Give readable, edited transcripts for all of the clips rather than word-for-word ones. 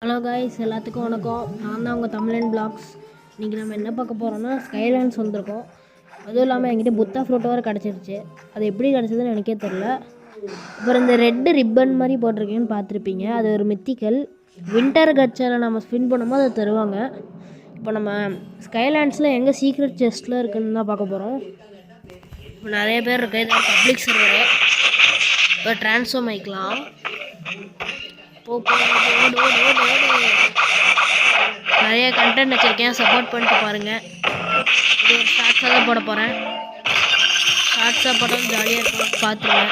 Hello guys, எல்லாத்துக்கும் வணக்கம். நான் தான் உங்கள் தமிழன் பிளாக்ஸ். இன்றைக்கி நம்ம என்ன பார்க்க போகிறோம்னா ஸ்கைலாண்ட்ஸ் வந்திருக்கோம். அதுவும் இல்லாமல் என்கிட்ட புத்தா ஃப்ரூட் வர கிடச்சிருச்சு. அது எப்படி கிடச்சதுன்னு எனக்கே தெரில. அப்புறம் இந்த ரெட்டு ரிப்பன் மாதிரி போட்டிருக்கேன்னு பார்த்துருப்பீங்க. அது ஒரு மித்திக்கல். வின்டர் கட்சாவில் நம்ம ஸ்பின் பண்ணும்போது அதை தருவாங்க. இப்போ நம்ம ஸ்கைலாண்ட்ஸில் எங்கே சீக்ரெட் செஸ்ட்டில் இருக்குதுன்னு தான் பார்க்க போகிறோம். இப்போ நிறைய பேர் இருக்குது. இது பப்ளிக் சர்வரு. இப்போ ட்ரான்ஸ்ஃபார்ம் ஆகிக்கலாம். நிறைய கண்டென்ட் வச்சுருக்கேன், சப்போர்ட் பண்ணிட்டு பாருங்கள். இது ஒரு ஷார்ட்ஸாக தான் போட போகிறேன். ஷார்ட்ஸாக போட்டாலும் ஜாலியாக இருக்கும், பார்த்துருவேன்.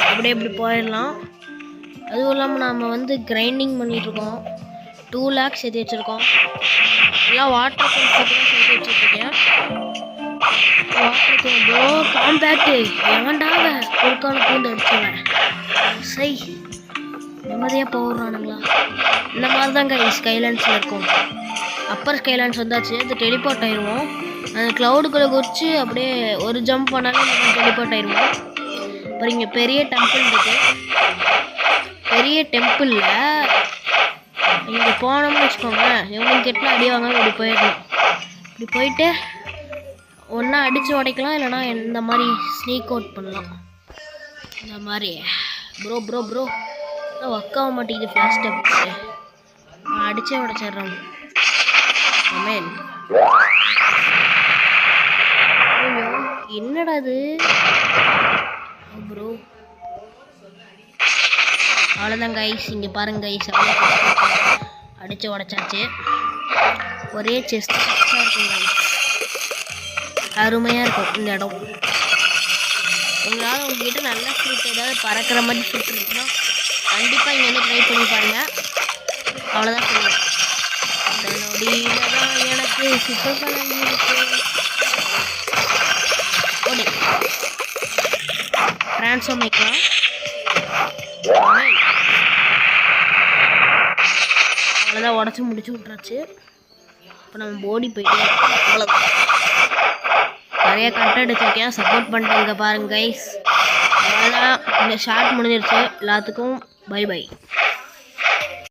அப்படியே இப்படி போயிடலாம். அதுவும் இல்லாமல் நம்ம கிரைண்டிங் பண்ணிகிட்ருக்கோம். 2 lakhs சேர்த்து வச்சுருக்கோம். எல்லாம் வாட்டர் சேர்த்து வச்சுருக்கேன். காம்பேக்டு எவன்டாவ ஒரு பூந்து அடிச்சுவேன். சை நிம்மதியாக போடுறானுங்களா? இந்த மாதிரி தாங்க ஸ்கைலாண்ட்ஸில் இருக்கும். அப்பர் ஸ்கைலாண்ட்ஸ் வந்தாச்சு. அது டெலிபோர்ட் ஆயிடுவோம். அந்த க்ளவுடுக்குள்ளே குதிச்சு அப்படியே ஒரு ஜம்ப் பண்ணாலும் நம்ம டெலிபோர்ட் ஆயிடுவோம். அப்புறம் இங்கே பெரிய டெம்பிள் இருக்குது. பெரிய டெம்பிளில் இங்கே போனோம்னு வச்சுக்கோங்க, எவ்வளோ கெட்டில் அடி வாங்க இப்படி போயிடணும். இப்படி போயிட்டு ஒன்றா அடித்து உடைக்கலாம், இல்லைனா இந்த மாதிரி ஸ்னீக் அவுட் பண்ணலாம். இந்த மாதிரி ப்ரோ ஒர்க்காக மாட்டேங்குது. ஃப்ளாஷ் டெப்ஸு அடித்தே உடைச்சிட்றோம். மேன் ஐயோ என்னடா அது ப்ரோ. அவ்வளோதான் கைஸ். இங்கே பாருங்க கைஸ், அடித்து உடைச்சாச்சு. ஒரே செஸ்ட் இருக்கும் கைஸ். அருமையாக இருக்கும் இந்த இடம். உங்களால் உங்ககிட்ட நல்ல ஃப்ரூட் ஏதாவது பறக்கிற மாதிரி ஃப்ரூட் இருக்குன்னா கண்டிப்பாக இங்கே ட்ரை பண்ணி பாருங்கள். அவ்வளோதான் சொல்லுவேன். தான் எனக்கு சுத்தப்பழங்கி இருக்கு. ஓடி ட்ரான்ஸ்ஃபார்ம் ஆகிக்கலாம். அவ்வளோதான், உடச்சி முடிச்சு விட்றாச்சு. இப்போ நம்ம போடி போயிட்டு அவ்வளோதான். நிறைய கண்டென்ட் வச்சுருக்கேன், சப்போர்ட் பண்ணிட்டு பாருங்க கைஸ். அவ்வளோதான், இந்த ஷார்ட் முடிஞ்சிருச்சு. எல்லாத்துக்கும் பை பை.